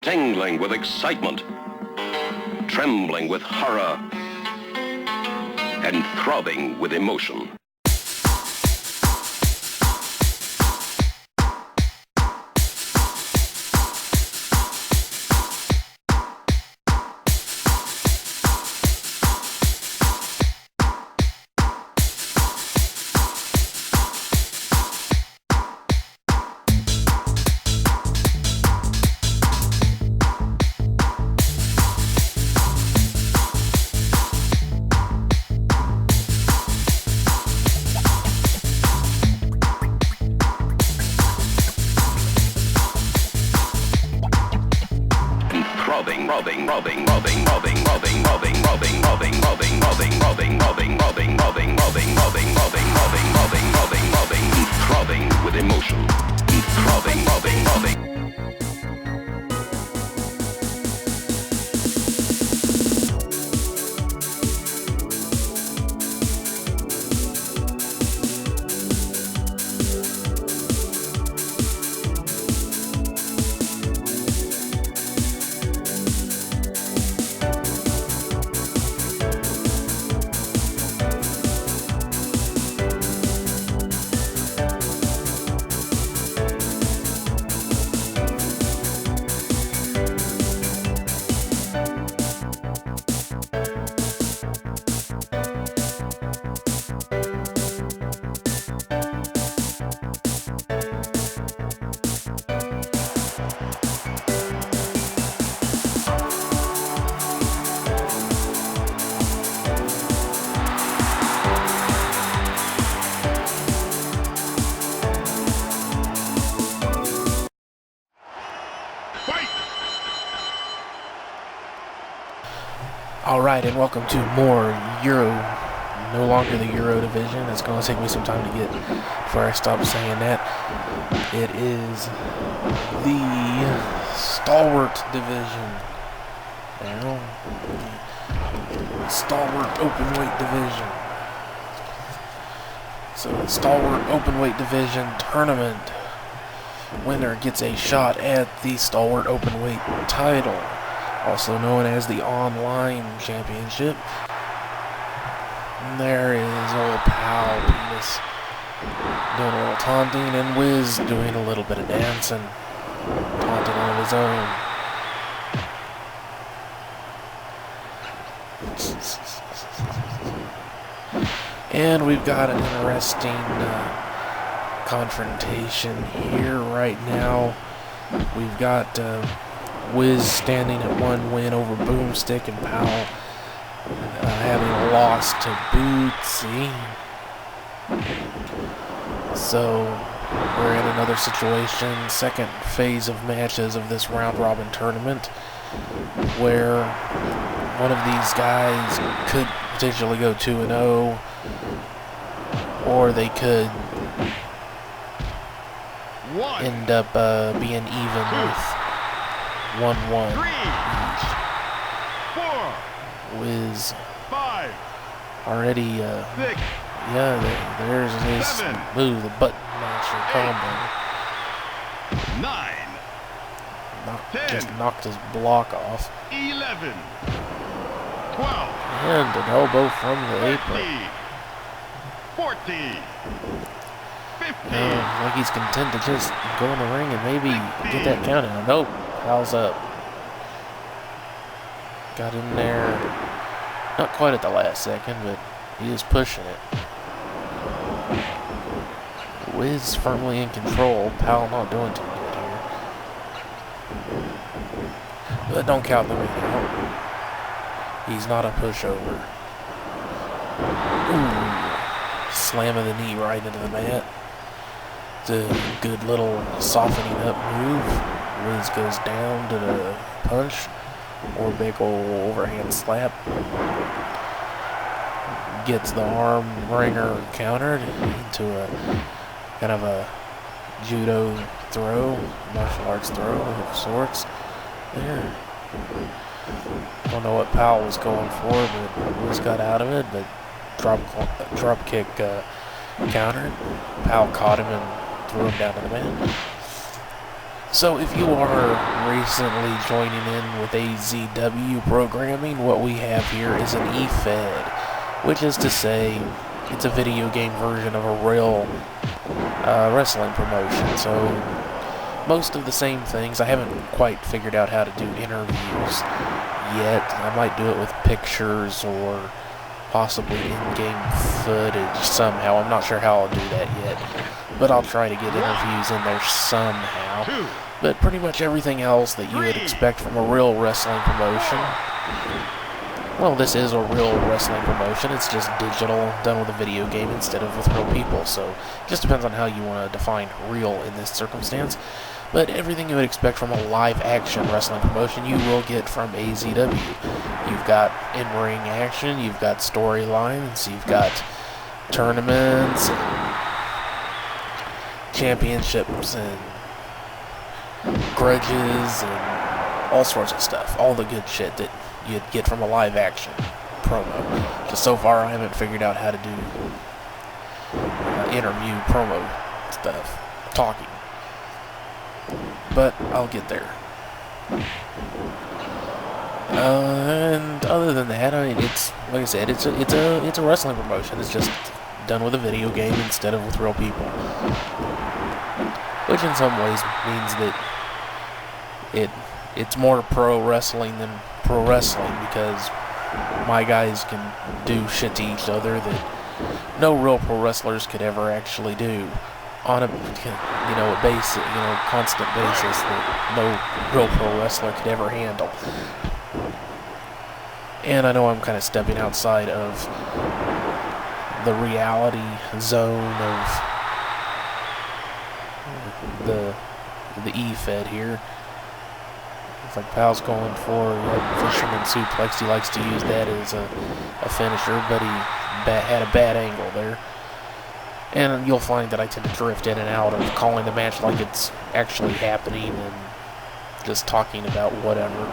tingling with excitement, trembling with horror, and throbbing with emotion. Alright, and welcome to more Euro, no longer the Euro division. It's going to take me some time to get before I stop saying that. It is the Stalwart division. Now, the Stalwart Openweight division. So the Stalwart Openweight division tournament winner gets a shot at the Stalwart Openweight title, also known as the Online Championship. And there is old pal Penis doing a little taunting, and Wiz doing a little bit of dancing, taunting on his own. And we've got an interesting confrontation here right now. We've got Wiz standing at 1 win over Boomstick, and Powell having lost to Bootsy. So we're in another situation, second phase of matches of this round robin tournament, where one of these guys could potentially go 2-0, or they could end up being even with 1-1 each. Wiz already, there's his move, the button masher combo. Just knocked his block off. 11, 12, and an elbow from the apron. 14, 15. Like he's content to just go in the ring and maybe get that count in. Nope, Pal's up. Got in there, not quite at the last second, but he is pushing it. Wiz firmly in control. Pal not doing too good here. But don't count the ring out. He's not a pushover. Ooh, slamming the knee right into the mat. It's a good little softening up move. Wiz goes down to the punch, or big ol' overhand slap. Gets the arm wringer countered into a kind of a judo throw, martial arts throw of sorts. There. Don't know what Powell was going for, but Wiz got out of it. But drop kick countered. Powell caught him and threw him down to the mat. So if you are recently joining in with AZW programming, what we have here is an eFed, which is to say it's a video game version of a real wrestling promotion. So most of the same things. I haven't quite figured out how to do interviews yet. I might do it with pictures or possibly in-game footage somehow. I'm not sure how I'll do that yet, but I'll try to get interviews in there somehow. But pretty much everything else that you would expect from a real wrestling promotion. Well, this is a real wrestling promotion. It's just digital, done with a video game instead of with real people. So it just depends on how you want to define real in this circumstance. But everything you would expect from a live-action wrestling promotion, you will get from AZW. You've got in-ring action, you've got storylines, you've got tournaments, and championships, and grudges, and all sorts of stuff. All the good shit that you'd get from a live-action promo. Just so far, I haven't figured out how to do interview promo stuff, talking. But I'll get there. And other than that, I mean, it's like I said, it's a wrestling promotion. It's just done with a video game instead of with real people, which in some ways means that it's more pro wrestling than pro wrestling, because my guys can do shit to each other that no real pro wrestlers could ever actually do on a constant basis that no real pro wrestler could ever handle. And I know I'm kind of stepping outside of the reality zone of the E-Fed here. It's like Pal's going for fisherman suplex. He likes to use that as a finisher, but he had a bad angle there. And you'll find that I tend to drift in and out of calling the match like it's actually happening and just talking about whatever,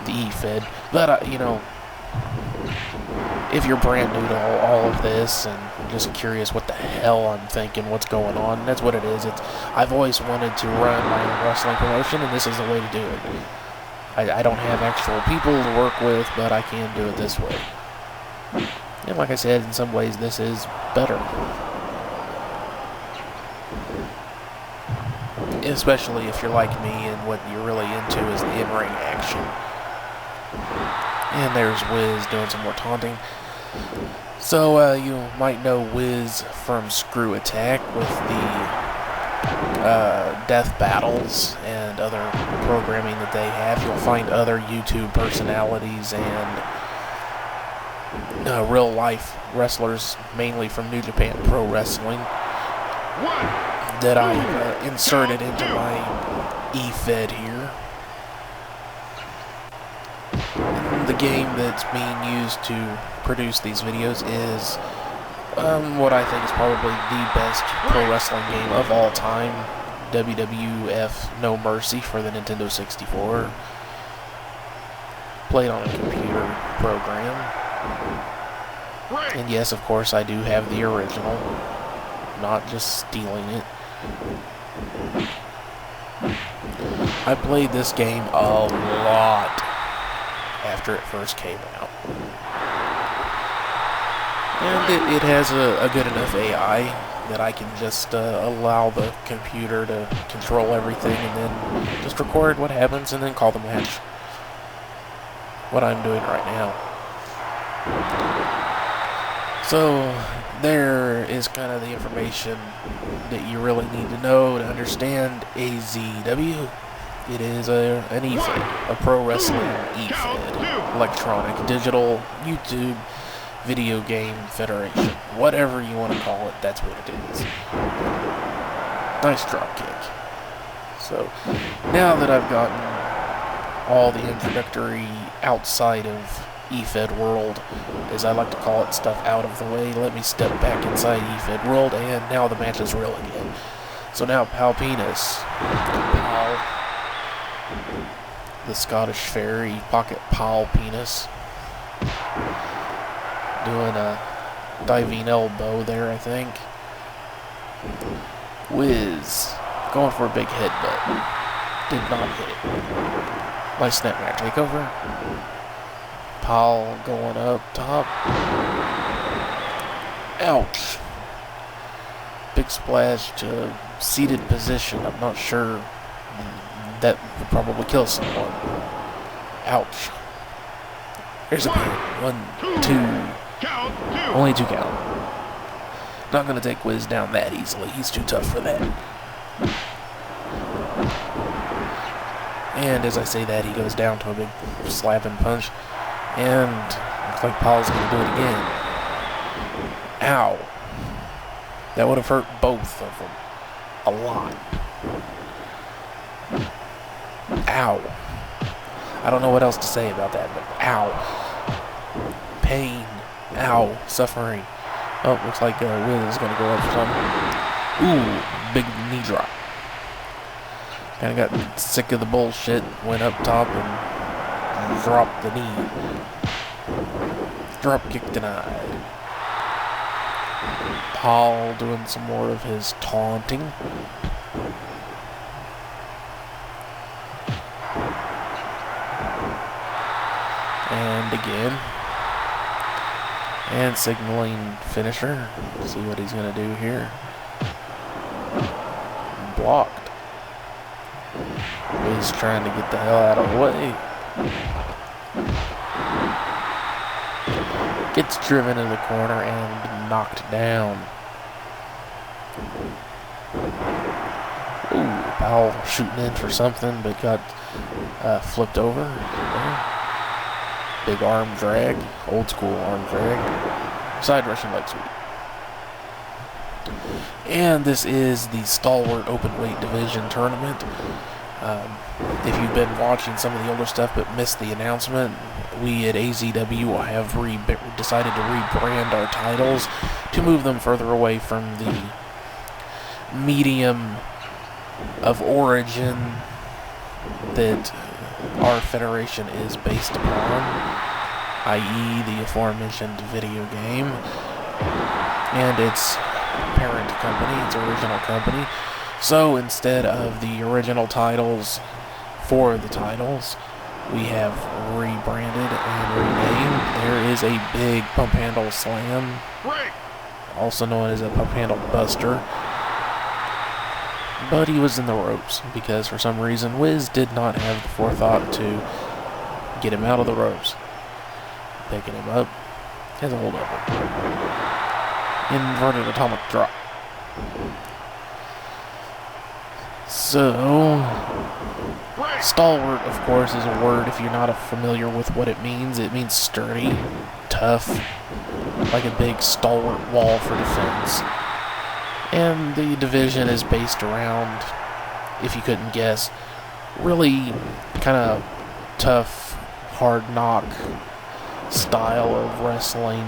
the E-Fed. But, if you're brand new to all of this and just curious what the hell I'm thinking, what's going on, that's what it is. I've always wanted to run my own wrestling promotion, and this is the way to do it. I don't have actual people to work with, but I can do it this way. And like I said, in some ways this is better. Especially if you're like me and what you're really into is the in-ring action. And there's Wiz doing some more taunting. So you might know Wiz from Screw Attack with the death battles and other programming that they have. You'll find other YouTube personalities and real-life wrestlers, mainly from New Japan Pro Wrestling, that I've inserted into my E-Fed here. And the game that's being used to produce these videos is what I think is probably the best pro wrestling game of all time, WWF No Mercy for the Nintendo 64. Played on a computer program. And yes, of course, I do have the original, not just stealing it. I played this game a lot after it first came out. And it has a good enough AI that I can just allow the computer to control everything and then just record what happens and then call the match. What I'm doing right now. So there is kind of the information that you really need to know to understand AZW. It is an E-Fed, a pro wrestling E-Fed, electronic, digital, YouTube, video game federation, whatever you want to call it, that's what it is. Nice drop kick. So now that I've gotten all the introductory outside of E-Fed world, as I like to call it, stuff out of the way, let me step back inside E-Fed world, and now the match is real again. So now Pal Penis, Pal, the Scottish fairy, pocket Pal Penis, doing a diving elbow there, I think. Wiz going for a big hit, but did not hit. Nice snapback takeover. Powell going up top. Ouch. Big splash to seated position. I'm not sure. That would probably kill someone. Ouch. There's a pin. 1, 2. Only 2 count. Not going to take Wiz down that easily. He's too tough for that. And as I say that, he goes down to a big slapping punch. And looks like Paul's going to do it again. Ow. That would have hurt both of them a lot. Ow. I don't know what else to say about that, but ow. Pain. Ow. Suffering. Oh, looks like Wiz is going to go up for something. Ooh, big knee drop. Kind of got sick of the bullshit, went up top and dropped the knee. Drop kick denied. Paul doing some more of his taunting. And again. And signaling finisher. See what he's going to do here. Blocked. He's trying to get the hell out of the way. Gets driven in the corner and knocked down. Ooh, Powell shooting in for something, but got flipped over. Big arm drag, old school arm drag. Side Russian leg sweep. And this is the Stalwart Openweight Division tournament. If you've been watching some of the older stuff but missed the announcement, we at AZW have decided to rebrand our titles to move them further away from the medium of origin that our federation is based upon, i.e. the aforementioned video game and its parent company, its original company. So instead of the original titles for the titles, we have rebranded and renamed. There is a big pump handle slam, also known as a pump handle buster. But he was in the ropes because for some reason Wiz did not have the forethought to get him out of the ropes. Picking him up, has a hold of it. Inverted atomic drop. So, stalwart, of course, is a word if you're not familiar with what it means. It means sturdy, tough, like a big stalwart wall for defense. And the division is based around, if you couldn't guess, really kind of tough, hard knock style of wrestling.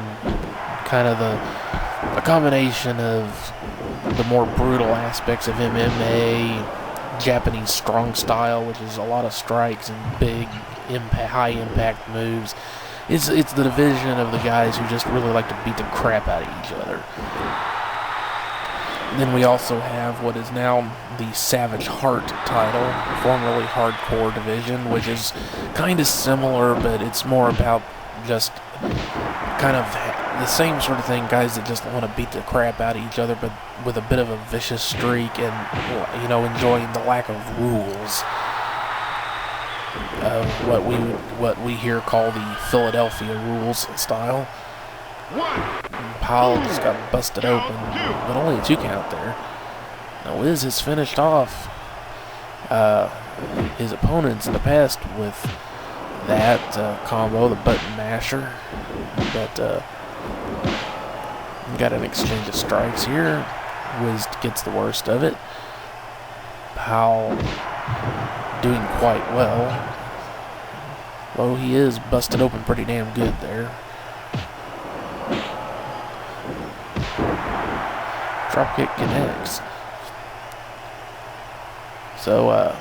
Kind of a combination of the more brutal aspects of MMA, Japanese strong style, which is a lot of strikes and big, high impact moves. It's the division of the guys who just really like to beat the crap out of each other. Then we also have what is now the Savage Heart title, formerly Hardcore division, which is kind of similar, but it's more about just kind of the same sort of thing, guys that just want to beat the crap out of each other, but with a bit of a vicious streak and, you know, enjoying the lack of rules of what we here call the Philadelphia rules style. Powell just got busted open, but only a 2 count there. Now Wiz has finished off his opponents in the past with that combo, the button masher, but got an exchange of strikes here. Wiz gets the worst of it. Powell doing quite well, though he is busted open pretty damn good there. Dropkick connects. So,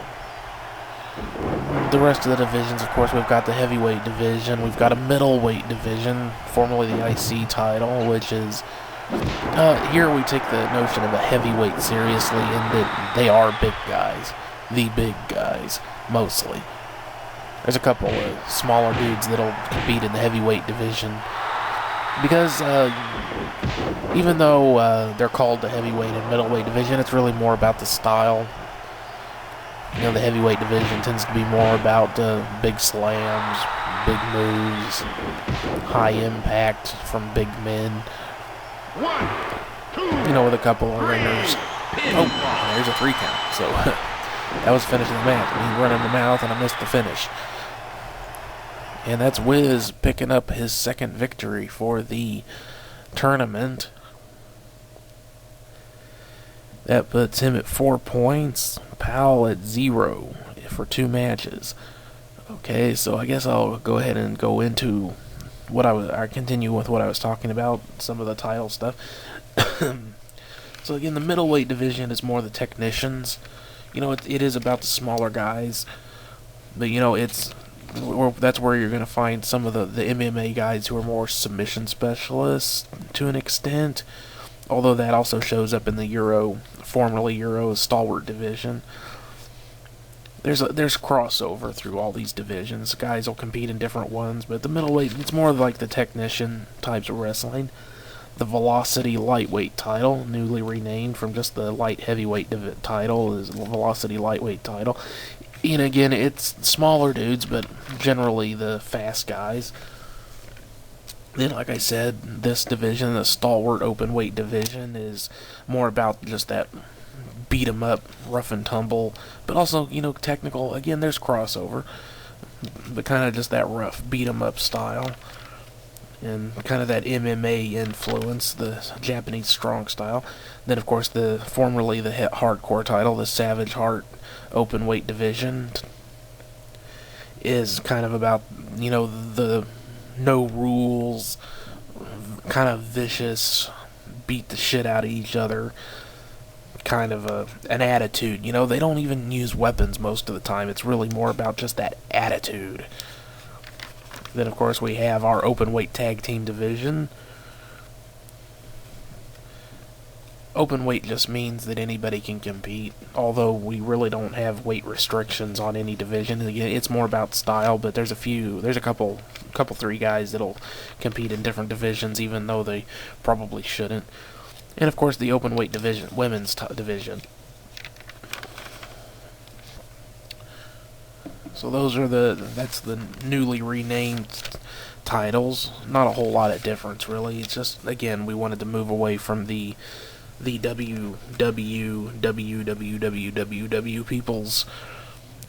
the rest of the divisions, of course, we've got the heavyweight division, we've got a middleweight division, formerly the IC title, which is Here we take the notion of a heavyweight seriously, and that they are big guys. The big guys, mostly. There's a couple of smaller dudes that'll compete in the heavyweight division. Because, even though they're called the heavyweight and middleweight division, it's really more about the style. You know, the heavyweight division tends to be more about big slams, big moves, high impact from big men. 1, 2, You know, with a couple of ringers. Oh, there's a 3 count. So, that was finishing the match. He run in the mouth, and I missed the finish. And that's Wiz picking up his second victory for the tournament. That puts him at 4 points. Powell at 0 for 2 matches. Okay, so I guess I'll go ahead and go into what I continue with what I was talking about, some of the title stuff. So again, the middleweight division is more the technicians. You know, it is about the smaller guys, but you know, that's where you're going to find some of the MMA guys who are more submission specialists to an extent. Although that also shows up in the formerly Euro Stalwart division. There's crossover through all these divisions. Guys will compete in different ones, but the middleweight, it's more like the technician types of wrestling. The Velocity lightweight title, newly renamed from just the light heavyweight title, is the Velocity lightweight title. And again, it's smaller dudes, but generally the fast guys. Then, like I said, this division, the Stalwart open weight division, is more about just that beat 'em up, rough and tumble, but also, you know, technical. Again, there's crossover, but kind of just that rough beat 'em up style, and kind of that MMA influence, the Japanese strong style. Then, of course, formerly the hardcore title, the Savage Heart open weight division, is kind of about, you know, the no rules, kind of vicious, beat the shit out of each other, kind of an attitude. You know, they don't even use weapons most of the time. It's really more about just that attitude. Then, of course, we have our open weight tag team division. Open weight just means that anybody can compete, although we really don't have weight restrictions on any division. Again, it's more about style, but there's a couple 3 guys that'll compete in different divisions, even though they probably shouldn't. And of course, the open weight division, women's division. So that's the newly renamed titles. Not a whole lot of difference, really. It's just, again, we wanted to move away from the WWW people's,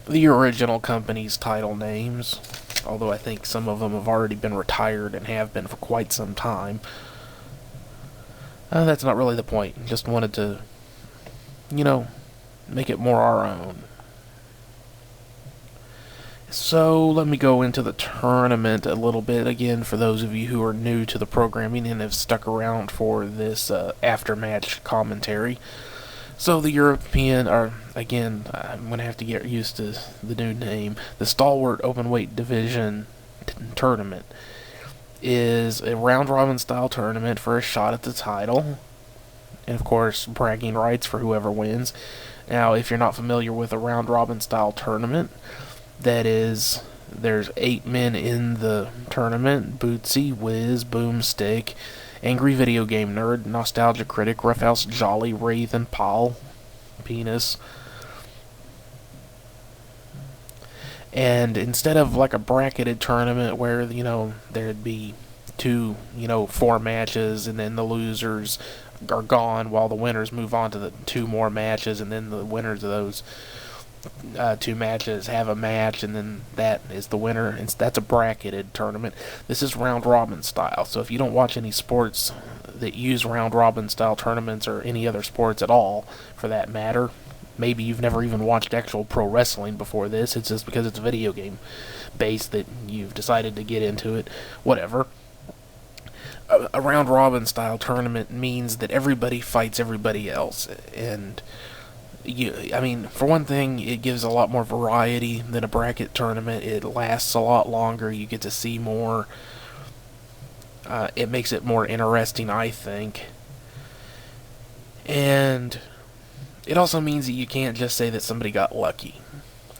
the original company's title names. Although I think some of them have already been retired and have been for quite some time. That's not really the point. Just wanted to, you know, make it more our own. So, let me go into the tournament a little bit, again, for those of you who are new to the programming and have stuck around for this after-match commentary. So, the European, again, I'm going to have to get used to the new name, the Stalwart Openweight Division Tournament is a round-robin style tournament for a shot at the title, and of course, bragging rights for whoever wins. Now, if you're not familiar with a round-robin style tournament, that is, there's 8 men in the tournament: Bootsy, Wiz, Boomstick, Angry Video Game Nerd, Nostalgia Critic, Roughhouse Jolly, Wraith, and Paul, Penis. And instead of like a bracketed tournament where, you know, there'd be 4 matches and then the losers are gone while the winners move on to the 2 more matches, and then the winners of those 2 matches have a match, and then that is the winner. That's a bracketed tournament. This is round robin style. So if you don't watch any sports that use round robin style tournaments, or any other sports at all for that matter, maybe you've never even watched actual pro wrestling before this, it's just because it's a video game based that you've decided to get into it, whatever. A round robin style tournament means that everybody fights everybody else, and for one thing, it gives a lot more variety than a bracket tournament. It lasts a lot longer. You get to see more. It makes it more interesting, I think. And it also means that you can't just say that somebody got lucky.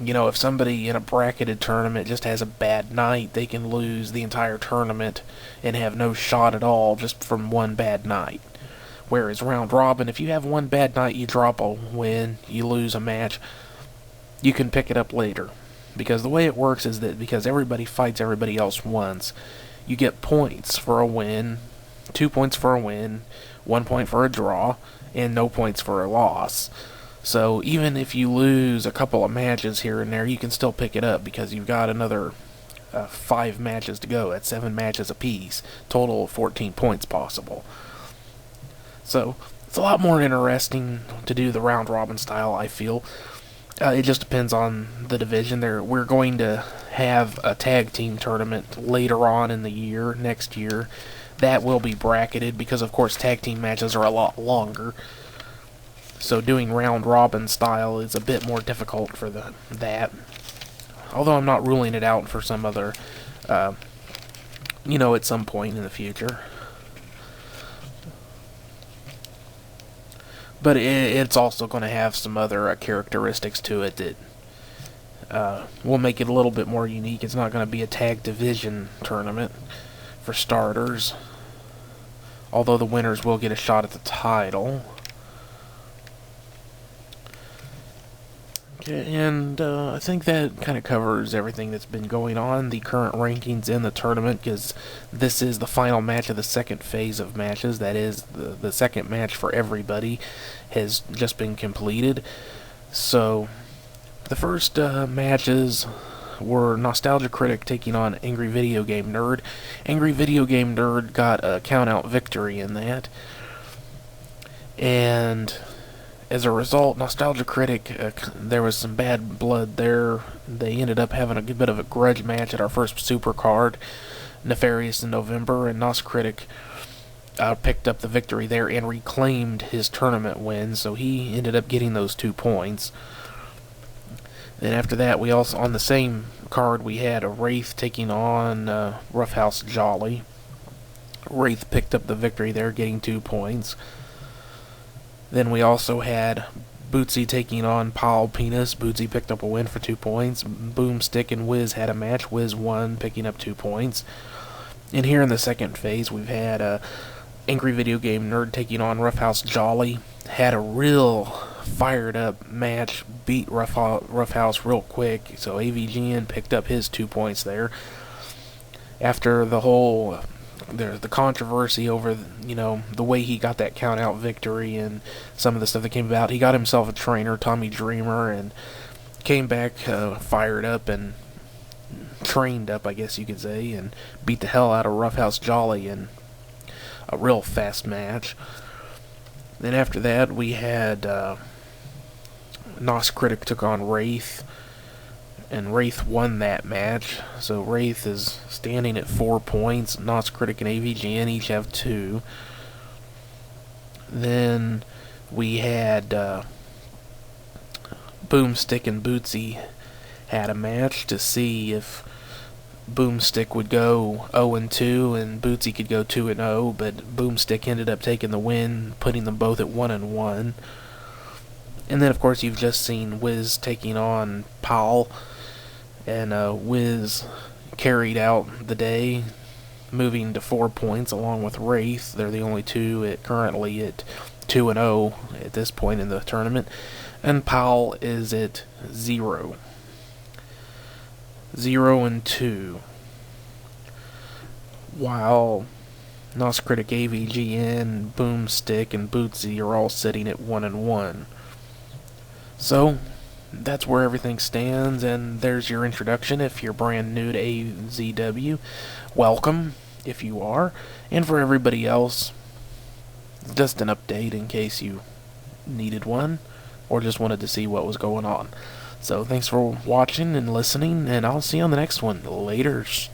You know, if somebody in a bracketed tournament just has a bad night, they can lose the entire tournament and have no shot at all just from one bad night. Whereas round robin, if you have one bad night, you drop a win, you lose a match, you can pick it up later. Because the way it works is that because everybody fights everybody else once, you get points for a win, 2 points for a win, 1 point for a draw, and no points for a loss. So even if you lose a couple of matches here and there, you can still pick it up because you've got another 5 matches to go. That's 7 matches apiece. Total of 14 points possible. So it's a lot more interesting to do the round robin style, I feel. It just depends on the division. We're going to have a tag team tournament later on in the year, next year. That will be bracketed because, of course, tag team matches are a lot longer. So doing round robin style is a bit more difficult for that. Although I'm not ruling it out for some other, at some point in the future. But it's also going to have some other characteristics to it that will make it a little bit more unique. It's not going to be a tag division tournament for starters. Although the winners will get a shot at the title. Okay, and I think that kind of covers everything that's been going on, the current rankings in the tournament, because this is the final match of the second phase of matches. That is, the second match for everybody has just been completed. So, the first matches were Nostalgia Critic taking on Angry Video Game Nerd. Angry Video Game Nerd got a count-out victory in that. And as a result, Nostalgia Critic, there was some bad blood there. They ended up having a good bit of a grudge match at our first Super Card, Nefarious in November, and Nos Critic picked up the victory there and reclaimed his tournament win, so he ended up getting those 2 points. Then after that, we also, on the same card, we had a Wraith taking on Roughhouse Jolly. Wraith picked up the victory there, getting 2 points. Then we also had Bootsy taking on Paul Penis. Bootsy picked up a win for 2 points. Boomstick and Wiz had a match. Wiz won, picking up 2 points. And here in the second phase, we've had Angry Video Game Nerd taking on Roughhouse Jolly. Had a real fired up match. Beat Roughhouse real quick. So AVGN picked up his 2 points there. After the whole the controversy over, the way he got that count-out victory and some of the stuff that came about, he got himself a trainer, Tommy Dreamer, and came back fired up and trained up, I guess you could say, and beat the hell out of Roughhouse Jolly in a real fast match. Then after that, we had Nos Critic took on Wraith, and Wraith won that match. So Wraith is standing at 4 points. Nos Critic and AVGN each have 2. Then we had Boomstick and Bootsy had a match to see if Boomstick would go 0-2 and Bootsy could go 2-0, but Boomstick ended up taking the win, putting them both at 1-1. And then, of course, you've just seen Wiz taking on Paul, and Wiz carried out the day, moving to 4 points along with Wraith. They're the only two currently at 2-0 at this point in the tournament, and Paul is at 0-2. While Nos Critic, AVGN, Boomstick, and Bootsy are all sitting at 1-1. So, that's where everything stands, and there's your introduction. If you're brand new to AZW, welcome, if you are. And for everybody else, just an update in case you needed one, or just wanted to see what was going on. So, thanks for watching and listening, and I'll see you on the next one. Laters.